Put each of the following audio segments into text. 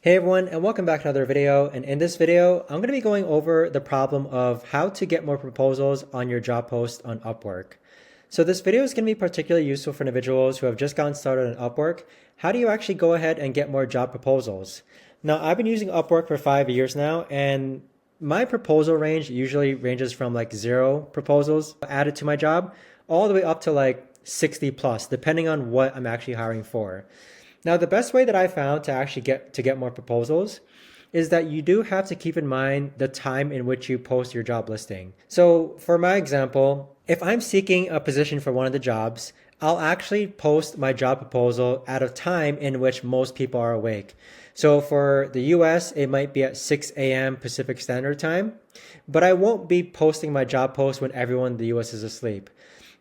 Hey everyone, and welcome back to another video. And in this video, I'm going to be going over the problem of how to get more proposals on your job post on Upwork. So this video is going to be particularly useful for individuals who have just gotten started on Upwork. How do you actually go ahead and get more job proposals? Now, I've been using Upwork for 5 years now, and my proposal range usually ranges from like 0 proposals added to my job all the way up to like 60 plus, depending on what I'm actually hiring for. Now, the best way that I found to actually get more proposals is that you do have to keep in mind the time in which you post your job listing. So for my example, if I'm seeking a position for one of the jobs, I'll actually post my job proposal at a time in which most people are awake. So for the US, it might be at 6 a.m. Pacific Standard Time, but I won't be posting my job post when everyone in the US is asleep.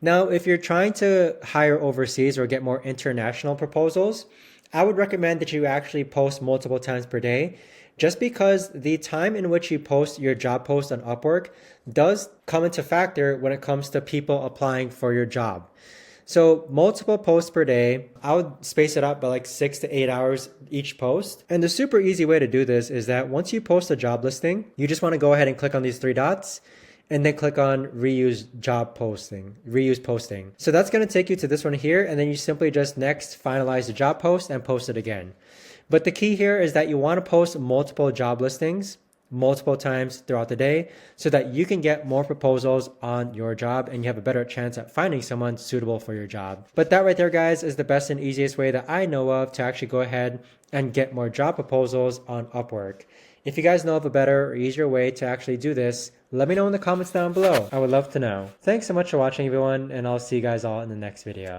Now, if you're trying to hire overseas or get more international proposals, I would recommend that you actually post multiple times per day, just because the time in which you post your job post on Upwork does come into factor when it comes to people applying for your job. So multiple posts per day, I would space it out by like 6 to 8 hours each post. And the super easy way to do this is that once you post a job listing, you just want to go ahead and click on these 3 dots and then click on reuse posting. So that's going to take you to this one here. And then you simply just next finalize the job post and post it again. But the key here is that you want to post multiple job listings multiple times throughout the day so that you can get more proposals on your job and you have a better chance at finding someone suitable for your job. But that right there, guys, is the best and easiest way that I know of to actually go ahead and get more job proposals on Upwork. If you guys know of a better or easier way to actually do this, let me know in the comments down below. I would love to know. Thanks so much for watching, everyone, and I'll see you guys all in the next video.